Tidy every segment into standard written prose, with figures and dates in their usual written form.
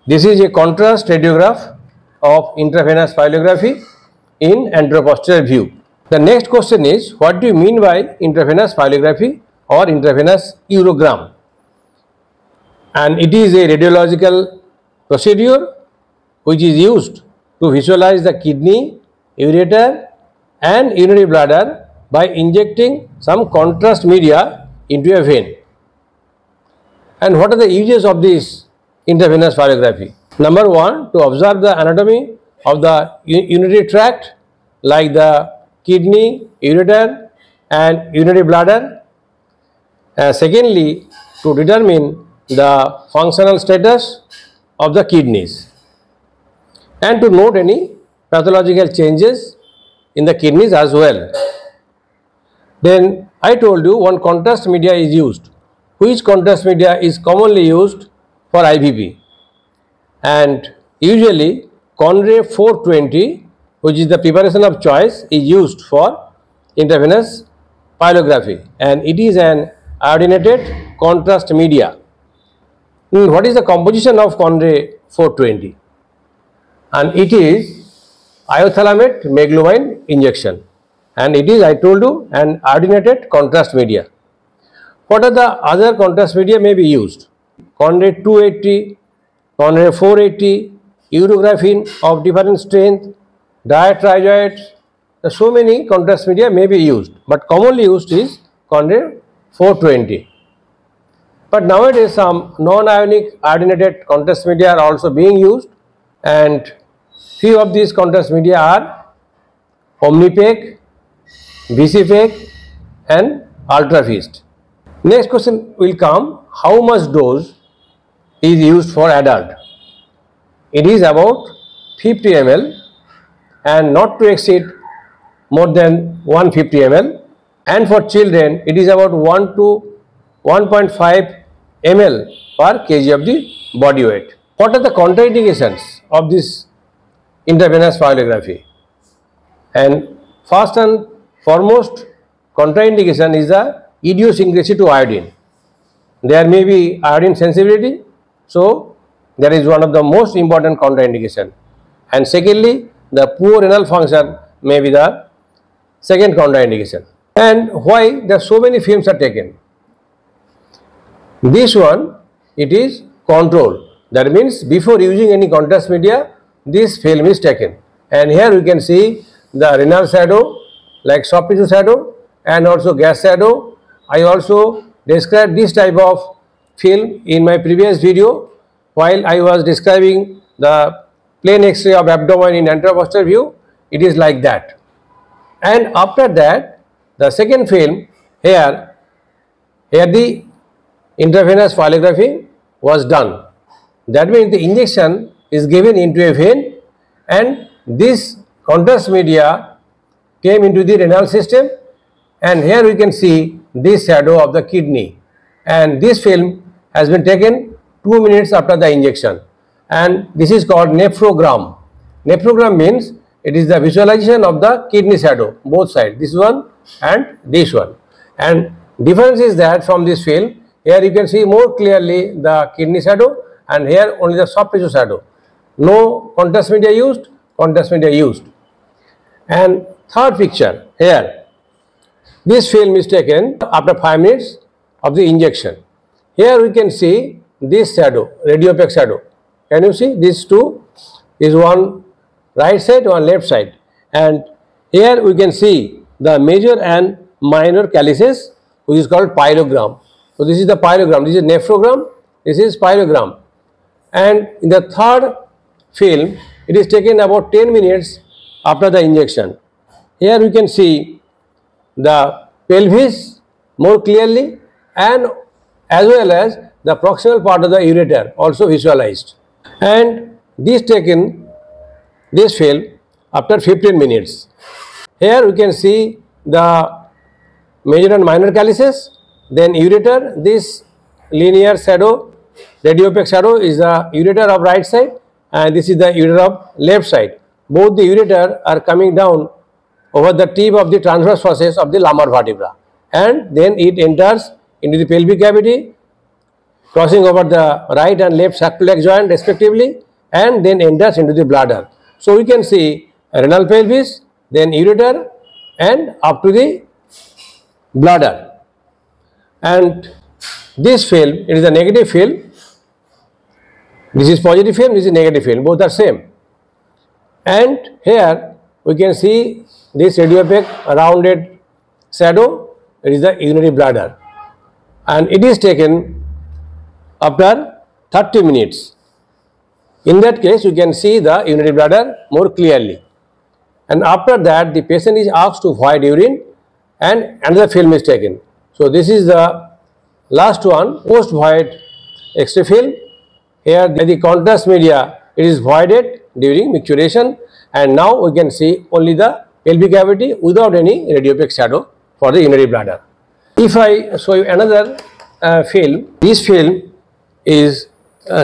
This is a contrast radiograph of intravenous pyelography in anteroposterior view. The next question is, what do you mean by intravenous pyelography or intravenous urogram? And it is a radiological procedure which is used to visualize the kidney, ureter and urinary bladder by injecting some contrast media into a vein. And what are the uses of this intravenous pyelography? Number one, to observe the anatomy of the urinary tract like the kidney, ureter and urinary bladder. Secondly, to determine the functional status of the kidneys and to note any pathological changes in the kidneys as well. Then I told you one contrast media is used. Which contrast media is commonly used for IVP? And usually Conray 420, which is the preparation of choice, is used for intravenous pyelography, and it is an iodinated contrast media. What is the composition of Conray 420? And it is iothalamate meglumine injection, and it is, I told you, an iodinated contrast media. What are the other contrast media may be used? Conray 280, Conray 480, urographene of different strength, diatrizoids. So many contrast media may be used, but commonly used is Conray 420. But nowadays some non-ionic iodinated contrast media are also being used, and few of these contrast media are Omnipec, Visipec and Ultrafeast. Next question will come, how much dose is used for adult? It is about 50 ml and not to exceed more than 150 ml, and for children it is about 1 to 1.5 ml per kg of the body weight. What are the contraindications of this intravenous pyelography? And first and foremost contraindication is the idiosyncrasy to iodine. There may be iodine sensitivity, so that is one of the most important contraindication. And secondly, the poor renal function may be the second contraindication. And why there so many films are taken? This one, it is controlled. That means before using any contrast media, this film is taken. And here we can see the renal shadow, like soft tissue shadow and also gas shadow. I also described this type of film in my previous video while I was describing the plain X-ray of abdomen in anteroposterior view. It is like that. And after that, the second film, here the intravenous pyelography was done. That means the injection is given into a vein and this contrast media came into the renal system, and here we can see this shadow of the kidney, and this film has been taken 2 minutes after the injection, and this is called nephrogram. Nephrogram means it is the visualization of the kidney shadow, both sides, this one and this one. And difference is that from this film, here you can see more clearly the kidney shadow and here only the soft tissue shadow. No contrast media used, contrast media used. And third picture, here this film is taken after 5 minutes of the injection. Here we can see this shadow, radiopaque shadow. Can you see these two? Is one right side, one left side, and here we can see the major and minor calyces, which is called pyelogram. So this is the pyelogram, this is nephrogram, this is pyelogram. And in the third film, it is taken about 10 minutes after the injection. Here we can see the pelvis more clearly and as well as the proximal part of the ureter also visualized. And this film after 15 minutes. Here we can see the major and minor calyces, then ureter. This linear shadow, radiopaque shadow, is the ureter of right side and this is the ureter of left side. Both the ureter are coming down over the tip of the transverse process of the lumbar vertebra, and then it enters into the pelvic cavity crossing over the right and left sacroiliac joint respectively, and then enters into the bladder. So we can see renal pelvis, then ureter, and up to the bladder. And this film, it is a negative film. This is positive film, this is negative film, both are same. And here we can see this radiopaque rounded shadow, it is the urinary bladder, and it is taken after 30 minutes. In that case, you can see the urinary bladder more clearly. And after that, the patient is asked to void urine and another film is taken. So this is the last one, post void X-ray film. Here the contrast media, it is voided during micturition, and now we can see only the pelvic cavity without any radiopaque shadow for the urinary bladder. If I show you another film, this film is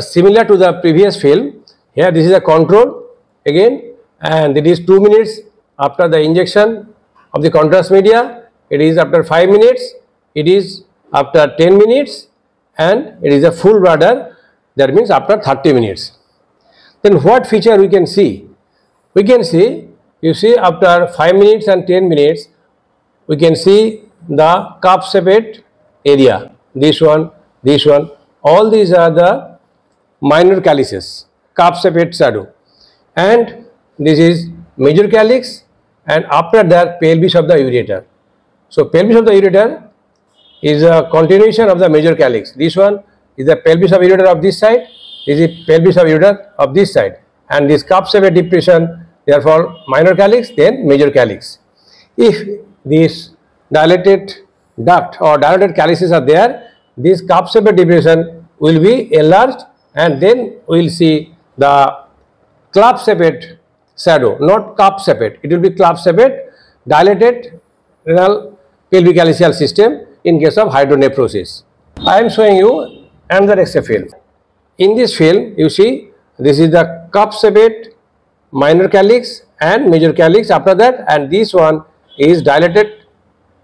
similar to the previous film. Here this is a control again, and it is 2 minutes after the injection of the contrast media, it is after 5 minutes, it is after 10 minutes, and it is a full bladder, that means after 30 minutes. Then what feature we can see? We can see, you see after 5 minutes and 10 minutes, we can see the cup sepate area, this one, all these are the minor calyces, cup sepate shadow, and this is major calyx, and after that pelvis of the ureter. So pelvis of the ureter is a continuation of the major calyx. This one is the pelvis of ureter of this side, this is pelvis of ureter of this side, and this cup sepate depression, therefore minor calyx, then major calyx. If this dilated duct or dilated calyces are there, this cup sepate depression will be enlarged, and then we will see the clap sepate shadow, not cup sepate, it will be clap sepate, dilated renal pelvic calyceal system in case of hydronephrosis. I am showing you another X-ray film. In this film, you see this is the cup sepate, minor calyx and major calyx after that, and this one is dilated,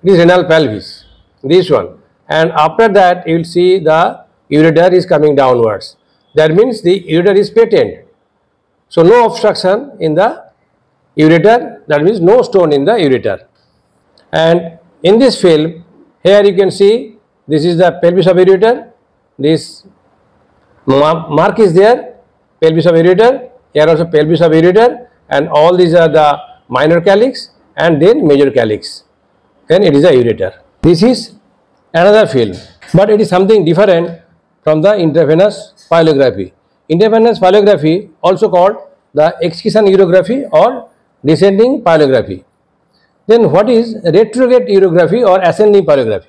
this renal pelvis, this one, and after that you will see the ureter is coming downwards. That means the ureter is patent. So no obstruction in the ureter, that means no stone in the ureter. And in this film, here you can see this is the pelvis of ureter, this mark is there, pelvis of ureter, here also pelvis of ureter, and all these are the minor calyx and then major calyx, then it is a ureter. This is another film, but it is something different from the intravenous pyelography. Intravenous pyelography, also called the excision urography or descending pyelography. Then what is retrograde urography or ascending pyelography?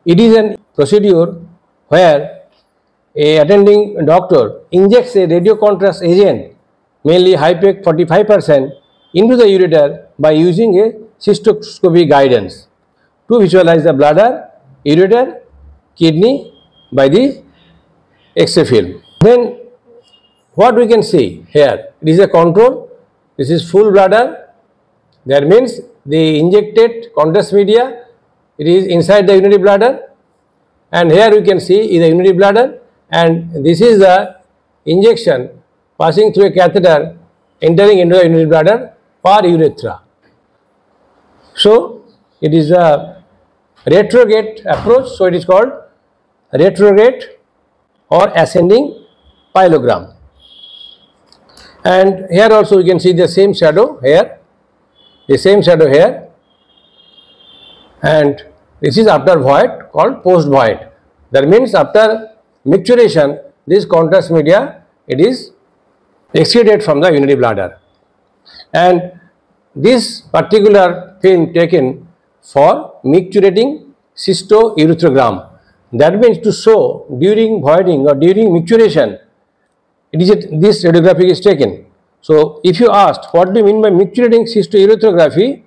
It is a procedure where a attending doctor injects a radio contrast agent, mainly HIPEC 45%, into the ureter by using a cystoscopy guidance to visualize the bladder, ureter, kidney by the X-ray film. Then what we can see here, it is a control, this is full bladder, that means the injected contrast media, it is inside the urinary bladder, and here we can see is the urinary bladder, and this is the injection passing through a catheter entering into the urinary bladder per urethra. So it is a retrograde approach, so it is called retrograde or ascending pyelogram. And here also you can see the same shadow here, the same shadow here, and this is after void called post void. That means after micturition, this contrast media, it is excreted from the urinary bladder. And this particular film taken for micturating cystourethrogram, that means to show during voiding or during micturition, this radiography is taken. So if you asked what do you mean by micturating cystourethography,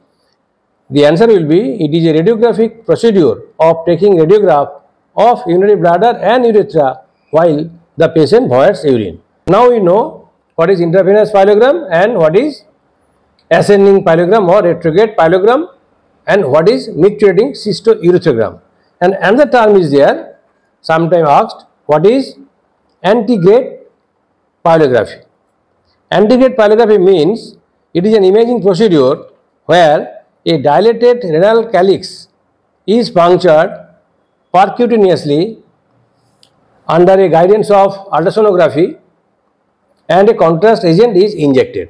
the answer will be it is a radiographic procedure of taking radiograph of urinary bladder and urethra while the patient voids urine. Now we know what is intravenous pyelogram and what is ascending pyelogram or retrograde pyelogram and what is micturating cystourethrogram. And another term is there, sometimes asked, What is antegrade pyelography? Antegrade pyelography means it is an imaging procedure where a dilated renal calyx is punctured percutaneously under a guidance of ultrasonography and a contrast agent is injected.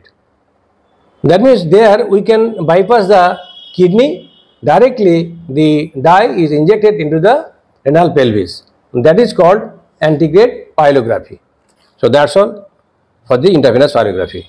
That means there we can bypass the kidney, directly the dye is injected into the renal pelvis. That is called antegrade pyelography. So that's all for the intravenous pyelography.